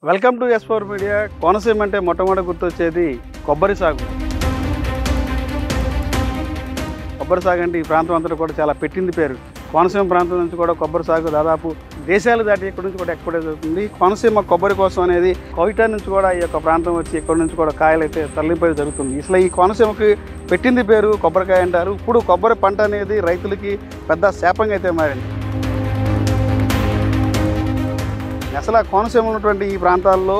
Welcome to S4 media. Konaseema అంటే మొట్టమొదటి గుర్తొచ్చేది కొబ్బరి సాగు. కొబ్బరి సాగు అంటే ఈ ప్రాంతం అంతా కూడా చాలా పెట్టింది పేరు. కోనసీమ ప్రాంతం నుంచి కూడా కొబ్బరి సాగు దాదాపు దేశాలు దాటి ఇక్కడ నుంచి కూడా ఎక్స్పోర్ట్ అవుతుంది. కోనసీమ కొబ్బరి కోసం అనేది కోయిటా నుంచి కూడా ఈ యొక్క ప్రాంతం వచ్చి ఇక్కడ నుంచి కూడా కాయలు అయితే తరలింపేది జరుగుతుంది. అసలు ఈ కోనసీమకి పెట్టింది పేరు కొబ్బరికాయ అంటారు. ఇప్పుడు కొబ్బరి పంట అనేది రైతులకి పెద్ద శాపంగా అయితే మారింది. అసలు కోనసీమ ఉన్నటువంటి ఈ ప్రాంతాల్లో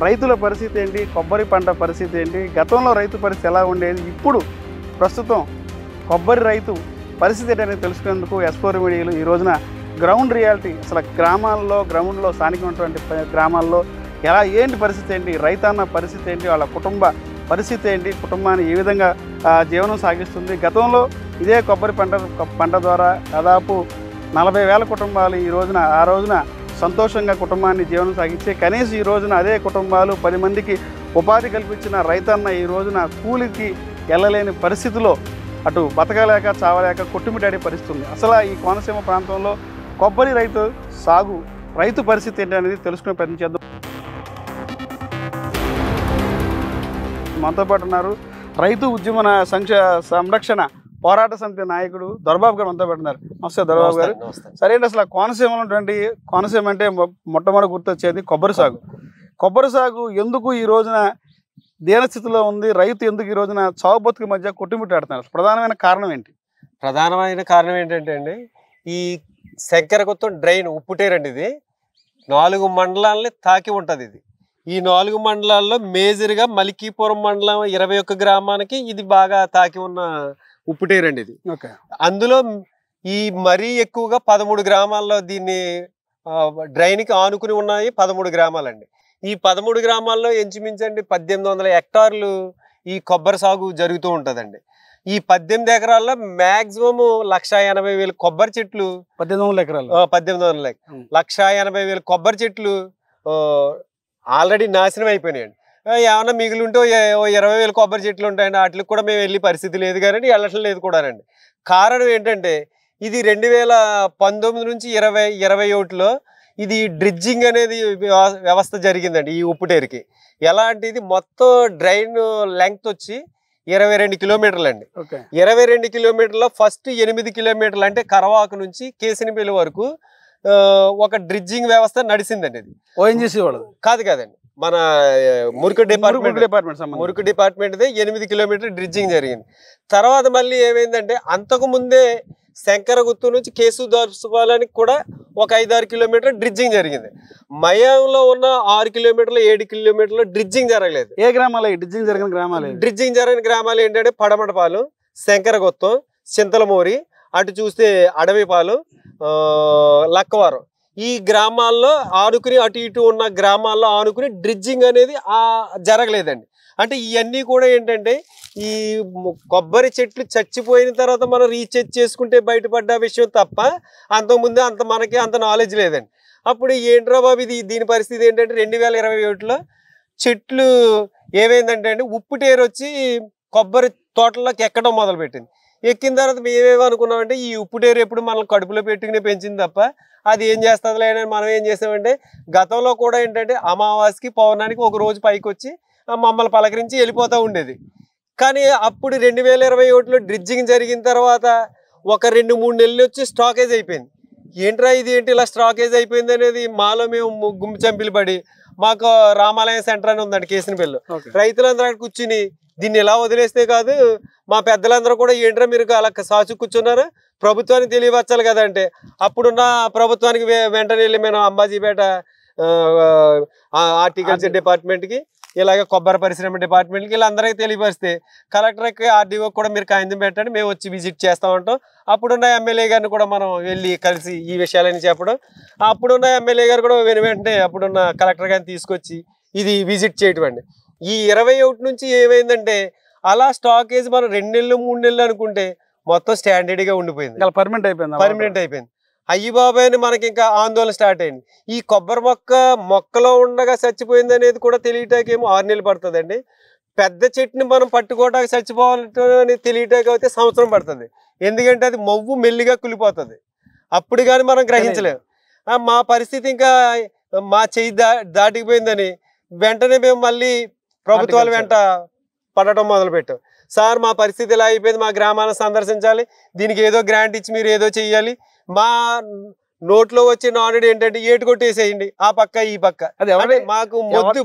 రైతుల పరిస్థితి ఏంటి, కొబ్బరి పంట పరిస్థితి ఏంటి, గతంలో రైతు పరిస్థితి ఎలా ఉండేది, ఇప్పుడు ప్రస్తుతం కొబ్బరి రైతు పరిస్థితి ఏంటనేది తెలుసుకునేందుకు S4 మీడియాలో ఈ రోజున గ్రౌండ్ రియాలిటీ, అసలు గ్రామాల్లో గ్రౌండ్లో స్థానిక ఉన్నటువంటి గ్రామాల్లో ఎలా ఏంటి పరిస్థితి ఏంటి, రైతన్న పరిస్థితి ఏంటి, వాళ్ళ కుటుంబ పరిస్థితి ఏంటి, కుటుంబాన్ని ఏ విధంగా జీవనం సాగిస్తుంది. గతంలో ఇదే కొబ్బరి పంట ద్వారా దాదాపు 40,000 కుటుంబాలు ఆ రోజున సంతోషంగా కుటుంబాన్ని జీవనం సాగించే కనీసం ఈ రోజున అదే కుటుంబాలు 10 మందికి ఉపాధి కల్పించిన రైతన్న ఈ రోజున కూలికి వెళ్ళలేని పరిస్థితిలో అటు బతకలేక చావలేక కొట్టుమిటాడే పరిస్థితి ఉంది. అసలు ఈ కోనసీమ ప్రాంతంలో కొబ్బరి రైతు పరిస్థితి ఏంటి అనేది తెలుసుకునే ప్రయత్నం చేద్దాం. మనతో పాటు ఉన్నారు రైతు ఉద్యమ సంరక్షణ పోరాట సమితి నాయకుడు దొరబాబు గారు మనతో పెట్టున్నారు. నమస్తే దొరబాబు గారు. సరే, అసలు కోనసీమ అంటే మొట్టమొదటి గుర్తొచ్చేది కొబ్బరి సాగు ఎందుకు ఈ రోజున దీనస్థితిలో ఉంది, రైతు ఎందుకు ఈ రోజున చావు బతుకు మధ్య కొట్టుమిట్టాడుతున్నారు, ప్రధానమైన కారణం ఏంటి? ప్రధానమైన కారణం ఏంటంటే అండి, ఈ శంకరగుత్తం డ్రైన్ ఉప్పుటేరండి. ఇది 4 మండలాలని తాకి ఉంటుంది. ఈ 4 మండలాల్లో మేజర్గా మలికీపురం మండలం 21 గ్రామానికి ఇది బాగా తాకి ఉన్న ఉప్పుటేరండి. ఇది అందులో ఈ మరీ ఎక్కువగా 13 గ్రామాల్లో దీన్ని డ్రైన్కి ఆనుకుని ఉన్నాయి. 13 గ్రామాలండి. ఈ 13 గ్రామాల్లో ఇంచుమించండి 1800 హెక్టార్లు ఈ కొబ్బరి సాగు జరుగుతూ ఉంటుందండి. ఈ 18 ఎకరాల్లో మ్యాక్సిమం 1,80,000 కొబ్బరి చెట్లు, 1800 ఎకరాలు 1,80,000 కొబ్బరి చెట్లు ఆల్రెడీ నాశనం అయిపోయినాయండి. ఏమన్నా మిగిలి ఉంటే 20,000 కొబ్బరి చెట్లు ఉంటాయండి. వాటికి కూడా మేము వెళ్ళే పరిస్థితి లేదు కానీ వెళ్ళటం లేదు కూడా అండి. కారణం ఏంటంటే ఇది 2019 నుంచి 2021లో ఇది డ్రిడ్జింగ్ అనేది వ్యవస్థ జరిగిందండి ఈ ఉప్పుటేరుకి. ఎలాంటిది మొత్తం డ్రైన్ లెంగ్త్ వచ్చి 22 కిలోమీటర్లు అండి. 22 కిలోమీటర్లో ఫస్ట్ 8 కిలోమీటర్లు అంటే కరవాకు నుంచి కేసినపల్లి వరకు ఒక డ్రిడ్జింగ్ వ్యవస్థ నడిచిందండి. అది ONGC వాళ్ళది కాదండి, మన మురికి డిపార్ట్మెంట్దే 8 కిలోమీటర్ డ్రిడ్జింగ్ జరిగింది. తర్వాత మళ్ళీ ఏమైందంటే అంతకుముందే శంకరగుత్తు నుంచి కేసు దర్శపాలానికి కూడా ఒక 5-6 కిలోమీటర్ డ్రిడ్జింగ్ జరిగింది. మయంలో ఉన్న 6 కిలోమీటర్లు 7 కిలోమీటర్లు డ్రిడ్జింగ్ జరగలేదు. ఏ గ్రామాలు డ్రిడ్జింగ్ జరిగిన గ్రామాలు ఏంటంటే పడమటపాలెం, శంకరగుత్తం, చింతలమూరి, అటు చూస్తే అడవిపాలెం, లక్కవరం, ఈ గ్రామాల్లో ఆనుకుని అటు ఇటు ఉన్న గ్రామాల్లో ఆనుకుని డ్రిడ్జింగ్ అనేది జరగలేదండి. అంటే ఇవన్నీ కూడా ఏంటంటే ఈ కొబ్బరి చెట్లు చచ్చిపోయిన తర్వాత మనం రీచెక్ చేసుకుంటే బయటపడ్డ విషయం తప్ప అంతకుముందే మనకి అంత నాలెడ్జ్ లేదండి. అప్పుడు ఏంట్రా బాబు దీని పరిస్థితి ఏంటంటే 2021లో చెట్లు ఏమైందంటే అండి ఉప్పుటేరు వచ్చి కొబ్బరి తోటల్లోకి ఎక్కడం మొదలుపెట్టింది. ఎక్కిన తర్వాత మేమేమో అనుకున్నామంటే ఈ ఉప్పుటేరు ఎప్పుడు మనం కడుపులో పెట్టుకుని పెంచింది తప్ప అది ఏం చేస్తుంది లేదని మనం ఏం చేసామంటే గతంలో కూడా ఏంటంటే అమావాస్యకి పౌర్ణానికి ఒక రోజు పైకి వచ్చి మమ్మల్ని పలకరించి వెళ్ళిపోతూ ఉండేది. కానీ అప్పుడు 2021లో డ్రిడ్జింగ్ జరిగిన తర్వాత ఒక 2-3 నెలలు వచ్చి స్టాకేజ్ అయిపోయింది. ఏంట్రా ఇది ఏంటి ఇలా స్టాకేజ్ అయిపోయింది అనేది మాలో మేము గుమ్మి చంపిలు పడి, మాకు రామాలయం సెంటర్ అని ఉందండి కేసినపల్లిలో, రైతులందరూ అక్కడ కూర్చుని దీన్ని ఎలా వదిలేస్తే కాదు, మా పెద్దలందరూ కూడా ఏంట్రా మీరు అలా సాచు కూర్చున్నారు, ప్రభుత్వానికి తెలియవచ్చాలి కదంటే అప్పుడున్న ప్రభుత్వానికి వెంటనే వెళ్ళి మేము అంబాజీపేట హార్టికల్చర్ డిపార్ట్మెంట్కి, ఇలాగే కొబ్బరి పరిశ్రమ డిపార్ట్మెంట్కి వీళ్ళందరికీ తెలియపరిస్తే కలెక్టర్కి ఆర్డీఓ కూడా మీరు కాగితం పెట్టండి మేము వచ్చి విజిట్ చేస్తూ ఉంటాం. అప్పుడున్న ఎమ్మెల్యే గారిని కూడా మనం వెళ్ళి కలిసి ఈ విషయాలని చెప్పడం, అప్పుడున్న ఎమ్మెల్యే గారు కూడా వెంటనే అప్పుడున్న కలెక్టర్ గారిని తీసుకొచ్చి ఇది విజిట్ చేయటం అండి. ఈ 21 నుంచి ఏమైందంటే అలా స్టాకేజ్ మనం 2 నెలలు 3 నెలలు అనుకుంటే మొత్తం స్టాండర్డ్గా ఉండిపోయింది, పర్మనెంట్ అయిపోయింది. అయ్యి బాబాయ్ అని మనకి ఇంకా ఆందోళన స్టార్ట్ అయింది. ఈ కొబ్బరి మొక్కలో ఉండగా చచ్చిపోయింది అనేది కూడా తెలియటాకేమో 6 నెలలు పడుతుందండి. పెద్ద చెట్టుని మనం పట్టుకోవడానికి చచ్చిపోవాలని తెలియటానికి అయితే సంవత్సరం పడుతుంది. ఎందుకంటే అది మొవ్వు మెల్లిగా కులిపోతుంది. అప్పుడు కానీ మనం గ్రహించలేము. మా పరిస్థితి ఇంకా మా చెయ్యి దాటిపోయిందని వెంటనే మేము మళ్ళీ ప్రభుత్వాల వెంట పడటం మొదలుపెట్టాం. సార్ మా పరిస్థితి ఇలా అయిపోయింది, మా గ్రామాలను సందర్శించాలి, దీనికి ఏదో గ్రాంట్ ఇచ్చి మీరు ఏదో చెయ్యాలి, మా నోట్లో వచ్చే నానుడు ఏంటంటే ఏటు కొట్టేసేయండి ఆ పక్క ఈ పక్క. అది మాకు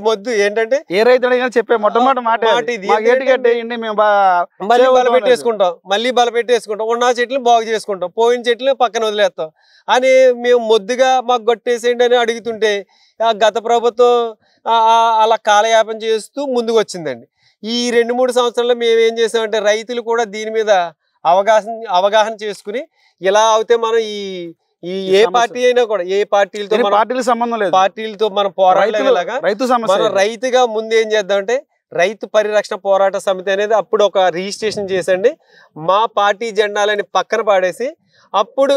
మొద్దు ఏంటంటే ఏ రైతు చెప్పే మొట్టమొదటి మాట ఇది, మళ్ళీ బలపెట్టేసుకుంటాం, ఉన్న చెట్లు బాగు చేసుకుంటాం, పోయిన చెట్లు పక్కన వదిలేస్తాం అని మేము మొద్దుగా మాకు కొట్టేసేయండి అని అడుగుతుంటే ఆ గత ప్రభుత్వం అలా కాలయాపన చేస్తూ ముందుకు వచ్చిందండి. ఈ 2-3 సంవత్సరాల్లో మేము ఏం చేసామంటే రైతులు కూడా దీని మీద అవగాహన చేసుకుని ఇలా అయితే మనం ఈ ఏ పార్టీ అయినా కూడా ఏ పార్టీలతో సంబంధం లేదు, పార్టీలతో మనం పోరాడలేలాగా మనం రైతుగా ముందు ఏం చేద్దామంటే రైతు పరిరక్షణ పోరాట సమితి అనేది అప్పుడు ఒక రిజిస్ట్రేషన్ చేసండి. మా పార్టీ జెండాలని పక్కన పాడేసి అప్పుడు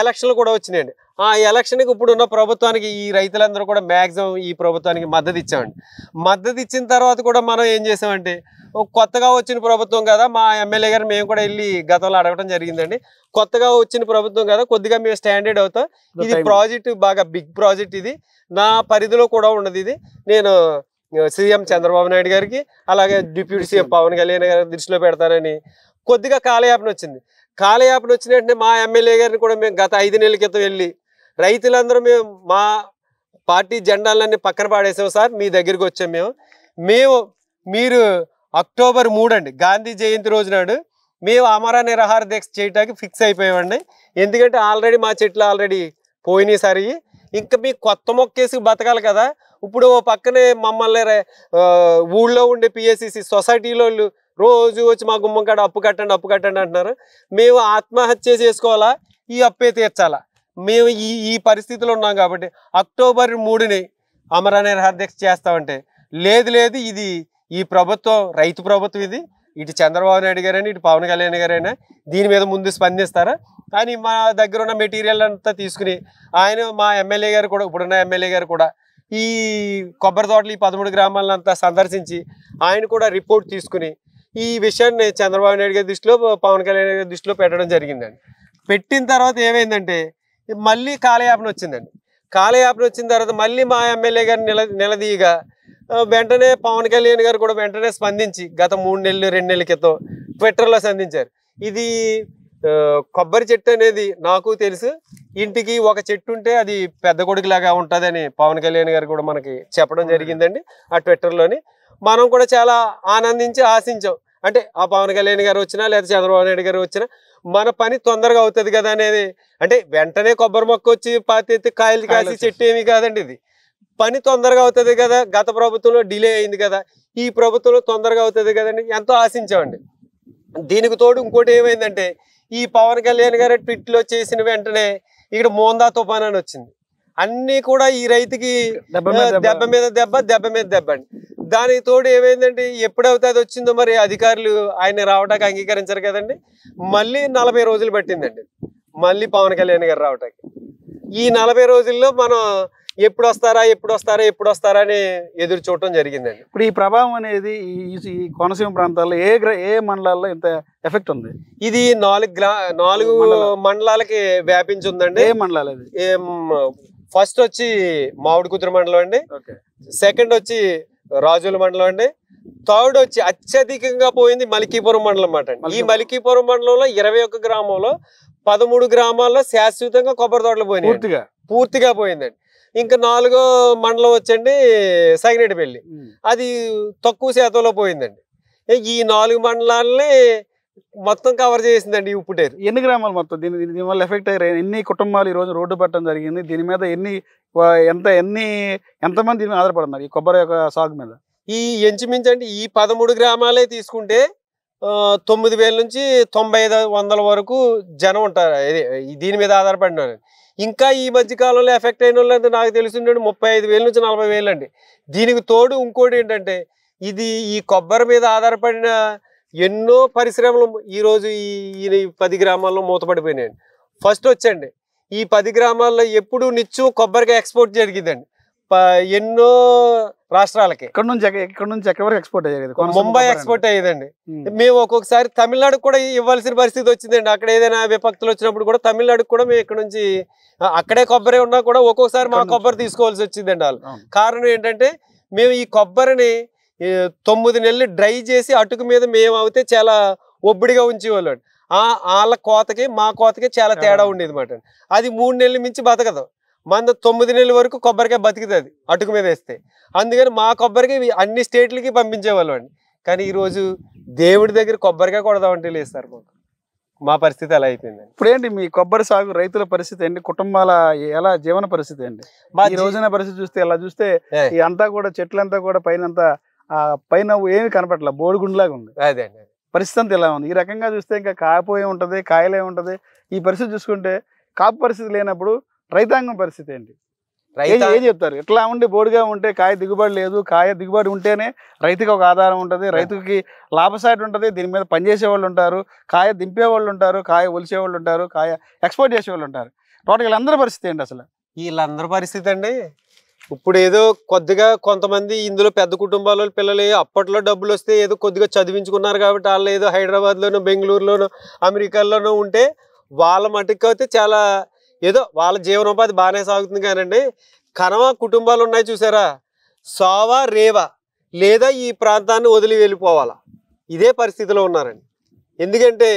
ఎలక్షన్లు కూడా వచ్చినాయండి. ఆ ఎలక్షన్కి ఇప్పుడున్న ప్రభుత్వానికి ఈ రైతులందరూ కూడా మ్యాక్సిమం ఈ ప్రభుత్వానికి మద్దతు ఇచ్చామండి. మద్దతు ఇచ్చిన తర్వాత కూడా మనం ఏం చేసామంటే కొత్తగా వచ్చిన ప్రభుత్వం కదా, మా ఎమ్మెల్యే గారు మేము కూడా వెళ్ళి గతంలో అడగడం జరిగిందండి. కొత్తగా వచ్చిన ప్రభుత్వం కదా, కొద్దిగా మేము స్టాండర్డ్ అవుతాం, ఇది ప్రాజెక్ట్ బాగా బిగ్ ప్రాజెక్ట్, ఇది నా పరిధిలో కూడా ఉన్నది, ఇది నేను సీఎం చంద్రబాబు నాయుడు గారికి అలాగే డిప్యూటీ సీఎం పవన్ కళ్యాణ్ గారి దృష్టిలో పెడతానని కొద్దిగా కాలయాపన వచ్చింది. కాలయాపన వచ్చిన వెంటనే మా ఎమ్మెల్యే గారిని కూడా మేము గత 5 నెలల క్రితం వెళ్ళి రైతులందరూ మేము మా పార్టీ జెండాలన్నీ పక్కన పాడేసాం సార్, మీ దగ్గరికి వచ్చాం మీరు అక్టోబర్ 3 అండి గాంధీ జయంతి రోజు నాడు మేము అమర నిరాహార దీక్ష చేయడానికి ఫిక్స్ అయిపోయామండి. ఎందుకంటే ఆల్రెడీ మా చెట్లు ఆల్రెడీ పోయినాయి సరి, ఇంకా మీకు కొత్త మొక్కేసి బతకాలి కదా. ఇప్పుడు పక్కనే మమ్మల్ని ఊళ్ళో ఉండే పిఎస్సిసి సొసైటీలో రోజు వచ్చి మా గుమ్మం కాడ అప్పు కట్టండి అంటున్నారు. మేము ఆత్మహత్య చేసుకోవాలా, ఈ అప్పే తీర్చాలా, మేము ఈ పరిస్థితిలో ఉన్నాం కాబట్టి అక్టోబర్ 3ని అమర నిరాహార దీక్ష చేస్తామంటే లేదు ఇది ఈ ప్రభుత్వం రైతు ప్రభుత్వం, ఇది ఇటు చంద్రబాబు నాయుడు గారైనా ఇటు పవన్ కళ్యాణ్ గారైనా దీని మీద ముందు స్పందిస్తారా అని మా దగ్గర ఉన్న మెటీరియల్ అంతా తీసుకుని ఆయన మా ఎమ్మెల్యే గారు కూడా ఇప్పుడున్న ఎమ్మెల్యే గారు కూడా ఈ కొబ్బరి తోటలు ఈ 13 గ్రామాలంతా సందర్శించి ఆయన కూడా రిపోర్ట్ తీసుకుని ఈ విషయాన్ని చంద్రబాబు నాయుడు గారి దృష్టిలో పవన్ కళ్యాణ్ గారి దృష్టిలో పెట్టడం జరిగిందండి. పెట్టిన తర్వాత ఏమైందంటే మళ్ళీ కాలయాపన వచ్చిందండి. కాలయాపన వచ్చిన తర్వాత మళ్ళీ మా ఎమ్మెల్యే గారు నిలదీయగా వెంటనే పవన్ కళ్యాణ్ గారు కూడా వెంటనే స్పందించి గత 3 నెలలు 2 నెలల క్రితం ట్విట్టర్లో స్పందించారు. ఇది కొబ్బరి చెట్టు అనేది నాకు తెలుసు, ఇంటికి ఒక చెట్టు ఉంటే అది పెద్ద కొడుకులాగా ఉంటుందని పవన్ కళ్యాణ్ గారు కూడా మనకి చెప్పడం జరిగిందండి ఆ ట్విట్టర్లోని. మనం కూడా చాలా ఆనందించి ఆశించాం, అంటే ఆ పవన్ కళ్యాణ్ గారు వచ్చినా లేదా చంద్రబాబు నాయుడు గారు వచ్చినా మన పని తొందరగా అవుతుంది కదా అనేది. అంటే వెంటనే కొబ్బరి మొక్క వచ్చి పాతి కాయలు కాసి చెట్టు ఏమీ కాదండి, ఇది పని తొందరగా అవుతుంది కదా, గత ప్రభుత్వంలో డిలే అయింది కదా, ఈ ప్రభుత్వంలో తొందరగా అవుతుంది కదండి, ఎంతో ఆశించామండి. దీనికి తోడు ఇంకోటి ఏమైందంటే ఈ పవన్ కళ్యాణ్ గారు ట్విట్లో చేసిన వెంటనే ఇక్కడ మోందా తుఫాన్ అని వచ్చింది. అన్నీ కూడా ఈ రైతుకి దెబ్బ మీద దెబ్బ అండి. దానికి తోడు ఏమైందంటే ఎప్పుడైతే అది వచ్చిందో మరి అధికారులు ఆయన రావడానికి అంగీకరించారు కదండి, మళ్ళీ 40 రోజులు పట్టిందండి మళ్ళీ పవన్ కళ్యాణ్ గారు రావడానికి. ఈ 40 రోజుల్లో మనం ఎప్పుడు వస్తారా అని ఎదురు చూడటం జరిగిందండి. ఇప్పుడు ఈ ప్రభావం అనేది ఈ కోనసీమ ప్రాంతాల్లో ఏ మండలాల్లో ఇంత ఎఫెక్ట్ ఉంది? ఇది 4 మండలాలకి వ్యాపించి ఉందండి. ఏ మండలాలు? ఫస్ట్ వచ్చి మామిడికుదురు మండలం అండి, సెకండ్ వచ్చి రాజుల మండలం అండి, థర్డ్ వచ్చి అత్యధికంగా పోయింది మలికీపురం మండలం అన్నమాట. ఈ మలికీపురం మండలంలో 21 గ్రామంలో 13 గ్రామాల్లో శాశ్వతంగా కొబ్బరి తోటలు పోయినాయి, పూర్తిగా పోయిందండి. ఇంకా 4వ మండలం వచ్చండి సగినేటిపల్లి, అది తక్కువ శాతంలో పోయిందండి. ఈ 4 మండలాలని మొత్తం కవర్ చేసిందండి ఈ ఉప్పుటేరు. ఎన్ని గ్రామాలు మొత్తం దీనివల్ల ఎఫెక్ట్ అయ్యారు? ఎన్ని కుటుంబాలు ఈ రోజు రోడ్డు పట్టడం జరిగింది? దీని మీద ఎంతమంది దీని మీద ఆధారపడుతున్నారు ఈ కొబ్బరి యొక్క సాగు మీద? ఈ ఎంచుమించండి ఈ 13 గ్రామాలే తీసుకుంటే 9,000 నుంచి 9,500 వరకు జనం ఉంటారు దీని మీద ఆధారపడినారు. ఇంకా ఈ మధ్య కాలంలో ఎఫెక్ట్ అయిన వాళ్ళు నాకు తెలిసిండే 35,000 నుంచి 40,000 అండి. దీనికి తోడు ఇంకోటి ఏంటంటే ఇది ఈ కొబ్బరి మీద ఆధారపడిన ఎన్నో పరిశ్రమలు ఈరోజు ఈ 10 గ్రామాల్లో మూతపడిపోయినాయండి. ఫస్ట్ వచ్చండి ఈ 10 గ్రామాల్లో ఎప్పుడు నిత్యం కొబ్బరికాయ ఎక్స్పోర్ట్ జరిగిందండి. ఎన్నో రాష్ట్రాలకి. ఇక్కడ నుంచి ఎక్కడి వరకు ఎక్స్పోర్ట్ అయ్యేది? ముంబై ఎక్స్పోర్ట్ అయ్యేదండి. మేము ఒక్కొక్కసారి తమిళనాడుకు కూడా ఇవ్వాల్సిన పరిస్థితి వచ్చిందండి. అక్కడ ఏదైనా విపత్తులు వచ్చినప్పుడు కూడా తమిళనాడుకు కూడా మేము ఇక్కడ నుంచి అక్కడే కొబ్బరి ఉన్నా కూడా ఒక్కొక్కసారి మా కొబ్బరి తీసుకోవాల్సి వచ్చిందండి వాళ్ళు. కారణం ఏంటంటే మేము ఈ కొబ్బరిని 9 నెలలు డ్రై చేసి అటుకు మీద మేము అయితే చాలా ఒబ్బడిగా ఉంచేవాళ్ళు. వాళ్ళ కోతకి మా కోతకి చాలా తేడా ఉండేది అన్నమాట. అది 3 నెలల మించి బతకదు. మన 9 నెలల వరకు కొబ్బరికాయ బతుకుతుంది అటుకు మీద వేస్తే. అందుకని మా కొబ్బరికి అన్ని స్టేట్లకి పంపించేవాళ్ళు అండి. కానీ ఈరోజు దేవుడి దగ్గర కొబ్బరికాయ కొడదామంటే లేదు సార్. మా పరిస్థితి అలా అయిపోయింది. ఇప్పుడు ఏంటి మీ కొబ్బరి సాగు రైతుల పరిస్థితి ఏంటి? కుటుంబాల ఎలా జీవన పరిస్థితి ఏంటి? ఈ రోజున పరిస్థితి చూస్తే ఎలా చూస్తే ఈ అంతా కూడా చెట్లంతా కూడా పైన ఏమి కనపట్ల బోడిగుండులాగా ఉంది. అదే పరిస్థితి అంతా ఎలా ఉంది? ఈ రకంగా చూస్తే ఇంకా కాయపోయి ఉంటది, కాయలే ఉంటది. ఈ పరిస్థితి చూసుకుంటే కాపు పరిస్థితి లేనప్పుడు రైతాంగం పరిస్థితి ఏంటి? ఏం చెప్తారు? ఎట్లా ఉండి బోడిగా ఉంటే కాయ దిగుబడి లేదు, కాయ దిగుబడి ఉంటేనే రైతుకి ఒక ఆధారం ఉంటుంది, రైతుకి లాభసాటి ఉంటుంది, దీని మీద పనిచేసే వాళ్ళు ఉంటారు, కాయ దింపే వాళ్ళు ఉంటారు, కాయ ఒలిసే వాళ్ళు ఉంటారు, కాయ ఎక్స్పోర్ట్ చేసే వాళ్ళు ఉంటారు. టోటల్ వీళ్ళందరి పరిస్థితి ఏంటి అసలు? వీళ్ళందరి పరిస్థితి అండి ఇప్పుడు ఏదో కొద్దిగా కొంతమంది ఇందులో పెద్ద కుటుంబాల పిల్లలు అప్పట్లో డబ్బులు వస్తే ఏదో కొద్దిగా చదివించుకున్నారు కాబట్టి వాళ్ళు ఏదో హైదరాబాద్లోనో బెంగళూరులోనో అమెరికాలోనో ఉంటే వాళ్ళ మటుకు అయితే చాలా ఏదో వాళ్ళ జీవనోపాధి బాగానే సాగుతుంది. కానండి కనవ కుటుంబాలు ఉన్నాయి చూసారా, సోవా రేవా లేదా ఈ ప్రాంతాన్ని వదిలి వెళ్ళిపోవాలా ఇదే పరిస్థితిలో ఉన్నారండి. ఎందుకంటే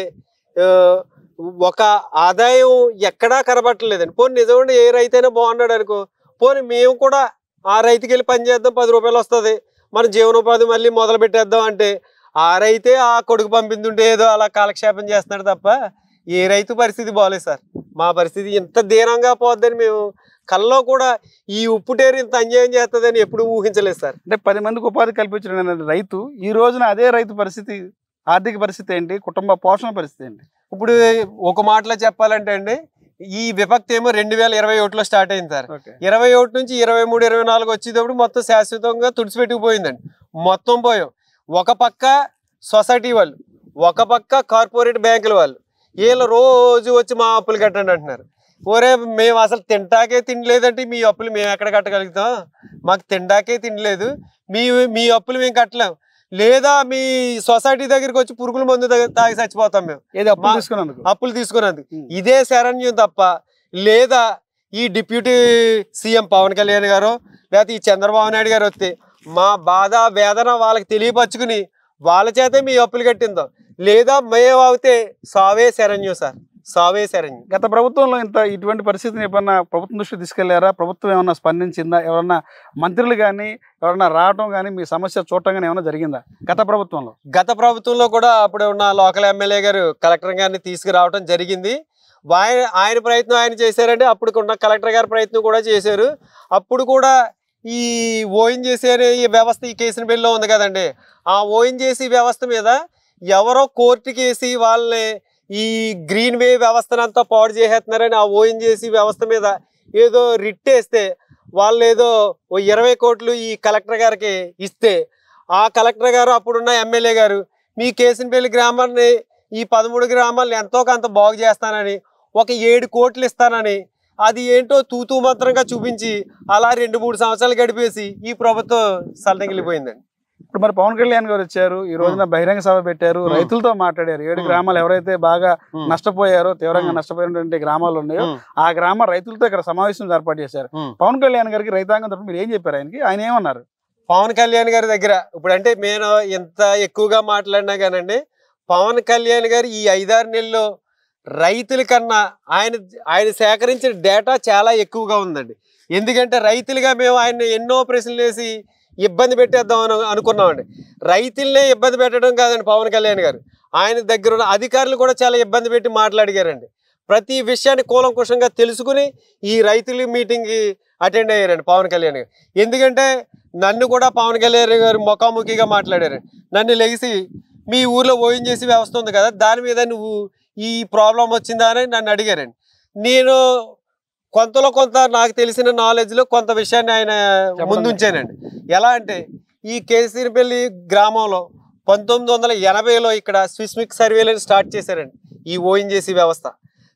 ఒక ఆదాయం ఎక్కడా కనబట్టలేదండి. పోనీ నిజమండి ఏ రైతైనా బాగున్నాడు అనుకో, పోనీ మేము కూడా ఆ రైతుకి వెళ్ళి పని చేద్దాం, 10 రూపాయలు వస్తుంది, మన జీవనోపాధి మళ్ళీ మొదలు పెట్టేద్దాం అంటే ఆ రైతే ఆ కొడుకు పంపించుంటే ఏదో అలా కాలక్షేపం చేస్తున్నాడు తప్ప ఏ రైతు పరిస్థితి బాగలేదు సార్. మా పరిస్థితి ఇంత దీనంగా పోద్దని మేము కల్లో కూడా ఈ ఉప్పుటేరు ఇంత అన్యాయం చేస్తుందని ఎప్పుడు ఊహించలేదు సార్. అంటే 10 మందికి ఉపాధి కల్పించిన రైతు ఈ రోజున అదే రైతు పరిస్థితి, ఆర్థిక పరిస్థితి ఏంటి, కుటుంబ పోషణ పరిస్థితి ఏంటి? ఇప్పుడు ఒక మాటలో చెప్పాలంటే అండి, ఈ విపక్తి ఏమో 2021లో స్టార్ట్ అయింది సార్. 21 నుంచి 23, 24 వచ్చేటప్పుడు మొత్తం శాశ్వతంగా తుడిచిపెట్టుకుపోయిందండి. మొత్తం పోయాం. ఒక పక్క సొసైటీ వాళ్ళు, ఒక పక్క కార్పొరేట్ బ్యాంకుల వాళ్ళు, వీళ్ళు రోజు వచ్చి మా అప్పులు కట్టండి అంటున్నారు. ఓరే మేము అసలు తింటాకే తినలేదంటే మీ అప్పులు మేము ఎక్కడ కట్టగలుగుతాం, మాకు తింటాకే తినలేదు, మీ అప్పులు మేము కట్టలేం, లేదా మీ సొసైటీ దగ్గరికి వచ్చి పురుగుల మందు తాగి చచ్చిపోతాం మేము అప్పులు తీసుకున్నందుకు. ఇదే శరణ్యం తప్ప లేదా ఈ డిప్యూటీ సీఎం పవన్ కళ్యాణ్ గారు లేకపోతే ఈ చంద్రబాబు నాయుడు గారు వస్తే మా బాధ వేదన వాళ్ళకి తెలియపరుచుకుని వాళ్ళ చేతే మీ అప్పులు కట్టిందో, లేదా మేము అవుతే సావే శరణ్యం సార్, సావే శరణ్యం. గత ప్రభుత్వంలో ఇటువంటి పరిస్థితిని ఏమన్నా ప్రభుత్వం దృష్టి తీసుకెళ్లారా? ప్రభుత్వం ఏమన్నా స్పందించిందా? ఎవరన్నా మంత్రులు కానీ ఎవరన్నా రావటం కానీ మీ సమస్య చూడటం కానీ ఏమన్నా జరిగిందా గత ప్రభుత్వంలో? గత ప్రభుత్వంలో కూడా అప్పుడు ఉన్న లోకల్ ఎమ్మెల్యే గారు కలెక్టర్ గారిని తీసుకురావడం జరిగింది. ఆయన ప్రయత్నం ఆయన చేశారంటే, అప్పుడు ఉన్న కలెక్టర్ గారి ప్రయత్నం కూడా చేశారు. అప్పుడు కూడా ఈ ఓఎన్జీసీ అనే ఈ వ్యవస్థ ఈ కేసినపల్లిలో ఉంది కదండి, ఆ ఓఎన్జీసీ వ్యవస్థ మీద ఎవరో కోర్టుకి వేసి వాళ్ళని ఈ గ్రీన్ వే వ్యవస్థనంతా పాడు చేసేస్తున్నారని ఆ ఓఎన్జీసీ వ్యవస్థ మీద ఏదో రిట్ వేస్తే వాళ్ళు ఏదో 20 కోట్లు ఈ కలెక్టర్ గారికి ఇస్తే, ఆ కలెక్టర్ గారు అప్పుడున్న ఎమ్మెల్యే గారు మీ కేసినపల్లి గ్రామాన్ని ఈ 13 గ్రామాలను ఎంతో కొంత బాగు చేస్తానని ఒక 7 కోట్లు ఇస్తానని అది ఏంటో తూతూ మాత్రంగా చూపించి అలా 2-3 సంవత్సరాలు గడిపేసి ఈ ప్రభుత్వం సల్లంగిలిపోయిందండి. ఇప్పుడు మరి పవన్ కళ్యాణ్ గారు వచ్చారు, ఈ రోజున బహిరంగ సభ పెట్టారు, రైతులతో మాట్లాడారు. 7 గ్రామాలు ఎవరైతే బాగా నష్టపోయారో, తీవ్రంగా నష్టపోయినటువంటి గ్రామాలు ఉన్నాయో ఆ గ్రామ రైతులతో ఇక్కడ సమావేశం ఏర్పాటు చేశారు. పవన్ కళ్యాణ్ గారికి రైతాంగం తరపున మీరు ఏం చెప్పారు ఆయనకి? ఆయన ఏమన్నారు? పవన్ కళ్యాణ్ గారి దగ్గర ఇప్పుడు అంటే నేను ఎంత ఎక్కువగా మాట్లాడినా కానండి, పవన్ కళ్యాణ్ గారు ఈ 5-6 నెలల్లో రైతుల కన్నా ఆయన సేకరించిన డేటా చాలా ఎక్కువగా ఉందండి. ఎందుకంటే రైతులుగా మేము ఆయన ఎన్నో ప్రశ్నలు వేసి ఇబ్బంది పెట్టేద్దాం అనుకున్నామండి. రైతులనే ఇబ్బంది పెట్టడం కాదండి పవన్ కళ్యాణ్ గారు, ఆయన దగ్గర ఉన్న అధికారులు కూడా చాలా ఇబ్బంది పెట్టి మాట్లాడిగారండి. ప్రతి విషయాన్ని కూలంకుషంగా తెలుసుకుని ఈ రైతుల మీటింగ్కి అటెండ్ అయ్యారండి పవన్ కళ్యాణ్ గారు. ఎందుకంటే నన్ను కూడా పవన్ కళ్యాణ్ గారు ముఖాముఖిగా మాట్లాడారండి. నన్ను లెగిసి మీ ఊర్లో ఓఎన్జీసీ వ్యవస్థ ఉంది కదా, దాని మీద నువ్వు ఈ ప్రాబ్లం వచ్చిందా అని నన్ను అడిగారండి. నేను కొంతలో కొంత నాకు తెలిసిన నాలెడ్జ్లో కొంత విషయాన్ని ఆయన ముందుంచానండి. ఎలా అంటే ఈ కేసినపల్లి గ్రామంలో 1980లో ఇక్కడ స్విస్మిక్ సర్వేలను స్టార్ట్ చేశారండి. ఈ ఓఎన్జీసీ వ్యవస్థ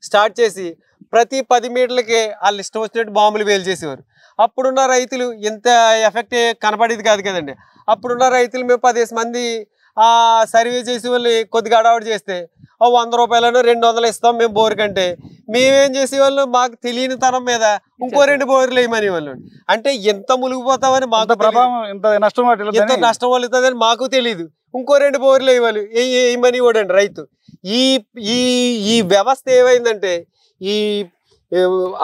స్టార్ట్ చేసి ప్రతి 10 మీటర్లకే వాళ్ళు ఇష్టం వచ్చినట్టు బాంబులు వేలు చేసేవారు. అప్పుడున్న రైతులు ఇంత ఎఫెక్ట్ కనపడేది కాదు కదండి. అప్పుడున్న రైతులు మేము 10 మంది సర్వే చేసి వాళ్ళు కొద్దిగా అడవాడు చేస్తే 100 రూపాయలను 200 ఇస్తాం మేము బోర్ కంటే, మేమేం చేసేవాళ్ళు మాకు తెలియని తనం మీద ఇంకో 2 బోర్లు వేయమని వాళ్ళు. అంటే ఎంత మునిగిపోతామని మాకు ప్రభావం, ఇంత నష్టం వస్తుందని మాకు తెలియదు. ఇంకో 2 బోర్లు వేయమని వాడండి రైతు. ఈ ఈ ఈ వ్యవస్థ ఏమైందంటే ఈ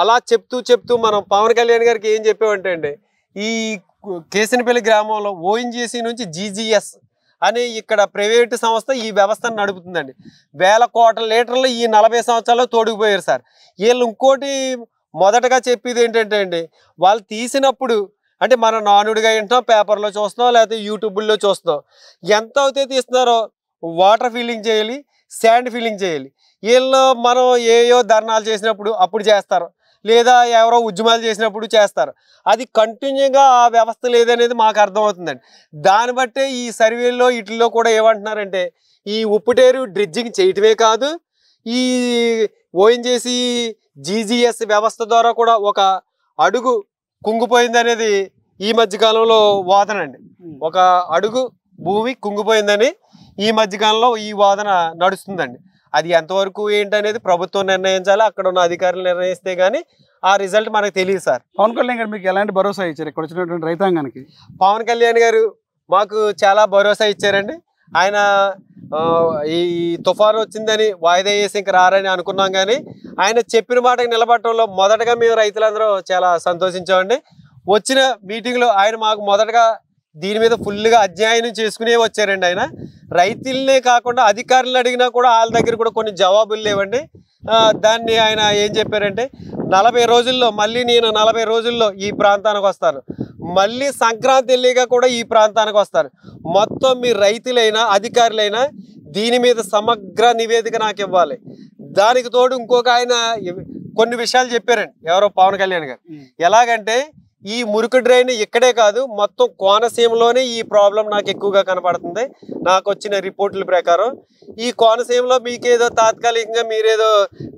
అలా చెప్తూ మనం పవన్ కళ్యాణ్ గారికి ఏం చెప్పామంటే అండి, ఈ కేసనపల్లి గ్రామంలో ఓఎన్జీసీ నుంచి జీజీఎస్ అని ఇక్కడ ప్రైవేటు సంస్థ ఈ వ్యవస్థను నడుపుతుందండి. 1000 కోట్ల లీటర్లు ఈ 40 సంవత్సరాల్లో తోడుకుపోయారు సార్. వీళ్ళు ఇంకోటి మొదటగా చెప్పేది ఏంటంటే అండి, వాళ్ళు తీసినప్పుడు అంటే మనం నానుడిగా వింటాం, పేపర్లో చూస్తున్నాం, లేకపోతే యూట్యూబ్లో చూస్తున్నాం. ఎంత అయితే తీస్తున్నారో వాటర్ ఫిల్లింగ్ చేయాలి, శాండ్ ఫిల్లింగ్ చేయాలి. వీళ్ళు మనం ఏయో ధర్నాలు చేసినప్పుడు అప్పుడు చేస్తారు, లేదా ఎవరో ఉద్యమాలు చేసినప్పుడు చేస్తారు. అది కంటిన్యూగా ఆ వ్యవస్థ లేదనేది మాకు అర్థమవుతుందండి. దాన్ని బట్టే ఈ సర్వేల్లో వీటిల్లో కూడా ఏమంటున్నారంటే ఈ ఉప్పుటేరు డ్రిడ్జింగ్ చేయటమే కాదు, ఈ ఓఎన్జీసీ జీజీఎస్ వ్యవస్థ ద్వారా కూడా ఒక అడుగు కుంగిపోయింది అనేది ఈ మధ్యకాలంలో వాదన అండి. ఒక అడుగు భూమి కుంగిపోయిందని ఈ మధ్యకాలంలో ఈ వాదన నడుస్తుందండి. అది ఎంతవరకు ఏంటనేది ప్రభుత్వం నిర్ణయించాలి, అక్కడ ఉన్న అధికారులు నిర్ణయిస్తే కానీ ఆ రిజల్ట్ మనకు తెలియదు సార్. పవన్ కళ్యాణ్ గారు మీకు ఎలాంటి భరోసా ఇచ్చారు ఇక్కడ వచ్చినటువంటి రైతాంగానికి? పవన్ కళ్యాణ్ గారు మాకు చాలా భరోసా ఇచ్చారండి. ఆయన ఈ తుఫాను వచ్చిందని వాయిదా వేసి ఇంక రారని అనుకున్నాం, కానీ ఆయన చెప్పిన మాటకు నిలబడటంలో మొదటగా మేము రైతులందరూ చాలా సంతోషించామండి. వచ్చిన మీటింగ్లో ఆయన మాకు మొదటగా దీని మీద ఫుల్గా అధ్యయనం చేసుకునే వచ్చారండి. ఆయన రైతులనే కాకుండా అధికారులను అడిగినా కూడా వాళ్ళ దగ్గర కూడా కొన్ని జవాబులు లేవండి. దాన్ని ఆయన ఏం చెప్పారంటే 40 రోజుల్లో మళ్ళీ నేను 40 రోజుల్లో ఈ ప్రాంతానికి వస్తాను, మళ్ళీ సంక్రాంతి వెళ్ళిగా కూడా ఈ ప్రాంతానికి వస్తాను, మొత్తం మీ రైతులైనా అధికారులైనా దీని మీద సమగ్ర నివేదిక నాకు ఇవ్వాలి. దానికి తోడు ఇంకొక ఆయన కొన్ని విషయాలు చెప్పారండి, ఎవరో పవన్ కళ్యాణ్ గారు. ఎలాగంటే ఈ మురికి డ్రైన్ ఇక్కడే కాదు, మొత్తం కోనసీమలోనే ఈ ప్రాబ్లం నాకు ఎక్కువగా కనపడుతుంది. నాకు వచ్చిన రిపోర్టుల ప్రకారం ఈ కోనసీమలో మీకేదో తాత్కాలికంగా మీరేదో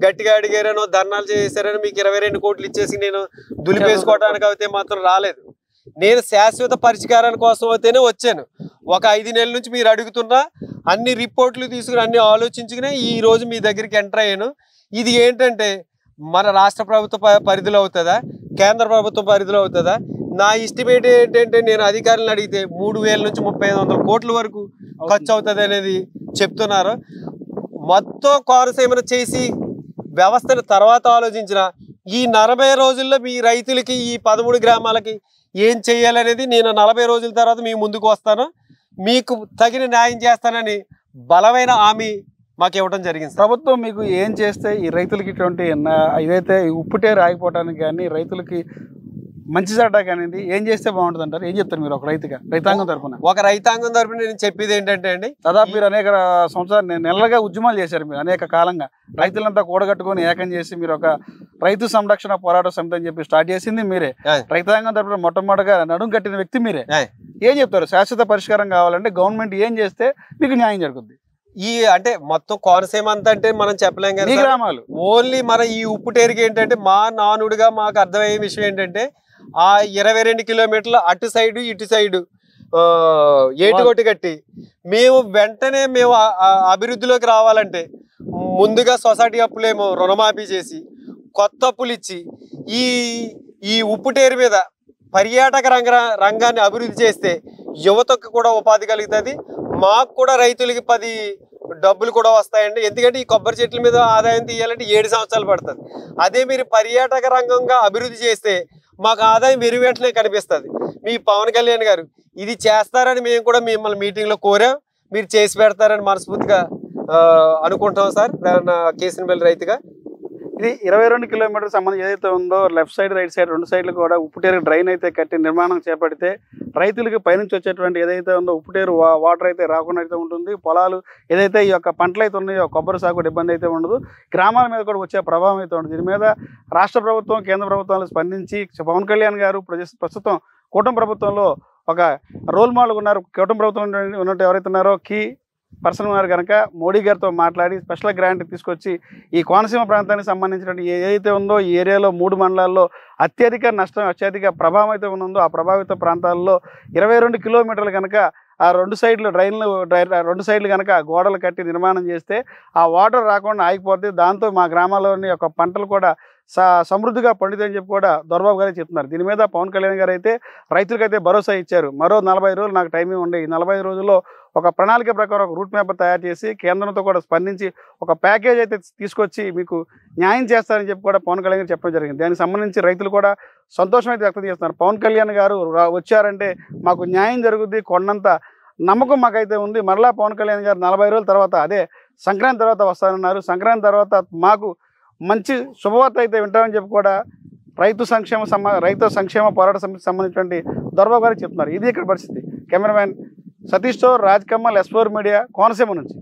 గట్టిగా అడిగారనో ధర్నాలు చేశారని మీకు 22 కోట్లు ఇచ్చేసి నేను దులిపేసుకోవడానికి అయితే మాత్రం రాలేదు. నేను శాశ్వత పరిష్కారం కోసం అయితేనే వచ్చాను. ఒక 5 నెలల నుంచి మీరు అడుగుతున్నా అన్ని రిపోర్ట్లు తీసుకుని అన్ని ఆలోచించుకునే ఈ రోజు మీ దగ్గరికి ఎంటర్ అయ్యాను. ఇది ఏంటంటే మన రాష్ట్ర ప్రభుత్వ పరిధిలో అవుతుందా, కేంద్ర ప్రభుత్వం పరిధిలో అవుతుందా? నా ఎస్టిమేట్ ఏంటంటే నేను అధికారులను అడిగితే 3000 నుంచి 3500 కోట్ల వరకు ఖర్చు అవుతుంది అనేది చెప్తున్నారు. మొత్తం కోనసీమను చేసి వ్యవస్థను తర్వాత ఆలోచించిన ఈ 40 రోజుల్లో మీ రైతులకి ఈ 13 గ్రామాలకి ఏం చేయాలనేది నేను 40 రోజుల తర్వాత మీ ముందుకు వస్తాను, మీకు తగిన న్యాయం చేస్తానని బలమైన హామీ మాకు ఇవ్వడం జరిగింది. ప్రభుత్వం మీకు ఏం చేస్తే ఈ రైతులకి ఇటువంటి ఇదైతే ఉప్పుటేరు ఆగిపోవడానికి కానీ రైతులకి మంచి చెడ్డ కానీ ఏం చేస్తే బాగుంటుంది అంటారు? ఏం చెప్తారు మీరు ఒక రైతుగా, రైతాంగం తరఫున? ఒక రైతాంగం తరఫున నేను చెప్పేది ఏంటంటే అండి, దాదాపు మీరు అనేక సంవత్సరాలు నెలలుగా ఉద్యమాలు చేశారు, మీరు అనేక కాలంగా రైతులంతా కూడగట్టుకొని ఏకం చేసి మీరు ఒక రైతు సంరక్షణ పోరాట సమితి అని చెప్పి స్టార్ట్ చేసింది మీరే. రైతాంగం తరఫున మొట్టమొదటిగా నడుం కట్టిన వ్యక్తి మీరే. ఏం చెప్తారు? శాశ్వత పరిష్కారం కావాలంటే గవర్నమెంట్ ఏం చేస్తే మీకు న్యాయం జరుగుతుంది? ఈ అంటే మొత్తం కోనసీమ అంతా అంటే మనం చెప్పలేం కదా గ్రామాలు, ఓన్లీ మన ఈ ఉప్పుటేరుకి ఏంటంటే మా నానుడుగా మాకు అర్థమయ్యే విషయం ఏంటంటే ఆ 22 కిలోమీటర్ల అటు సైడు ఇటు సైడు ఏటుగొట్టు కట్టి మేము వెంటనే మేము అభివృద్ధిలోకి రావాలంటే ముందుగా సొసైటీ అప్పులేమో రుణమాఫీ చేసి కొత్త అప్పులు ఇచ్చి ఈ ఈ ఉప్పుటేరు మీద పర్యాటక రంగాన్ని అభివృద్ధి చేస్తే యువతకు కూడా ఉపాధి కలుగుతుంది, మాకు కూడా రైతులకి 10 డబ్బులు కూడా వస్తాయండి. ఎందుకంటే ఈ కొబ్బరి చెట్ల మీద ఆదాయం తీయాలంటే 7 సంవత్సరాలు పడుతుంది. అదే మీరు పర్యాటక రంగంగా అభివృద్ధి చేస్తే మాకు ఆదాయం వెంటనే కనిపిస్తుంది. మీ పవన్ కళ్యాణ్ గారు ఇది చేస్తారని మేము కూడా మిమ్మల్ని మీటింగ్లో కోరాం, మీరు చేసి పెడతారని మనస్ఫూర్తిగా అనుకుంటాం సార్. కేసనపల్లి రైతుగా ఇది 22 కిలోమీటర్ సంబంధం ఏదైతే ఉందో లెఫ్ట్ సైడ్ రైట్ సైడ్ 2 సైడ్లు కూడా ఉప్పుటేరు డ్రైన్ అయితే కట్టి నిర్మాణం చేపడితే రైతులకి పైనుంచి వచ్చేటువంటి ఏదైతే ఉందో ఉప్పుటేరు వాటర్ అయితే రాకుండా అయితే ఉంటుంది. పొలాలు ఏదైతే ఈ యొక్క పంటలు అయితే ఉన్నాయో కొబ్బరి సాగు ఇబ్బంది అయితే ఉండదు, గ్రామాల మీద కూడా వచ్చే ప్రభావం అయితే ఉండదు. దీని మీద రాష్ట్ర ప్రభుత్వం కేంద్ర ప్రభుత్వాలు స్పందించి పవన్ కళ్యాణ్ గారు ప్రస్తుతం కూటమి ప్రభుత్వంలో ఒక రోల్ మోడల్ ఉన్నారు. కూటమి ప్రభుత్వం ఉన్నట్టు ఎవరైతే ఉన్నారో పర్సన్ ఉన్నారు కనుక మోడీ గారితో మాట్లాడి స్పెషల్ గ్రాంట్ తీసుకొచ్చి ఈ కోనసీమ ప్రాంతానికి సంబంధించినటువంటి ఏదైతే ఉందో ఈ ఏరియాలో 3 మండలాల్లో అత్యధిక నష్టం అత్యధిక ప్రభావం అయితే ఉందో ఆ ప్రభావిత ప్రాంతాల్లో 22 కిలోమీటర్లు కనుక ఆ 2 సైడ్లు రెండు సైడ్లు కనుక గోడలు కట్టి నిర్మాణం చేస్తే ఆ వాటర్ రాకుండా ఆగిపోతే దాంతో మా గ్రామాల్లోని యొక్క పంటలు కూడా సమృద్ధిగా పండుతాయని చెప్పి కూడా దొరబాబు గారే చెప్తున్నారు. దీని మీద పవన్ కళ్యాణ్ గారు అయితే రైతులకైతే భరోసా ఇచ్చారు. మరో 45 రోజులు నాకు టైమింగ్ ఉండే, ఈ 45 రోజుల్లో ఒక ప్రణాళిక ప్రకారం ఒక రూట్ మ్యాప్ తయారు చేసి కేంద్రంతో కూడా స్పందించి ఒక ప్యాకేజ్ అయితే తీసుకొచ్చి మీకు న్యాయం చేస్తారని చెప్పి కూడా పవన్ కళ్యాణ్ గారు చెప్పడం జరిగింది. దానికి సంబంధించి రైతులు కూడా సంతోషం అయితే వ్యక్తం చేస్తున్నారు. పవన్ కళ్యాణ్ గారు వచ్చారంటే మాకు న్యాయం జరుగుద్ది, కొండంత నమ్మకం మాకైతే ఉంది. మరలా పవన్ కళ్యాణ్ గారు 40 రోజుల తర్వాత అదే సంక్రాంతి తర్వాత వస్తానన్నారు. సంక్రాంతి తర్వాత మాకు మంచి శుభవార్త అయితే వింటామని చెప్పి కూడా రైతు సంక్షేమ పోరాట సమితికి సంబంధించినటువంటి దొరబాబు గారు చెప్తున్నారు. ఇది ఇక్కడ పరిస్థితి. కెమెరామ్యాన్ సతీష్తో రాజ్ కమ్మల్, S4 మీడియా, కోనసీమ నుంచి.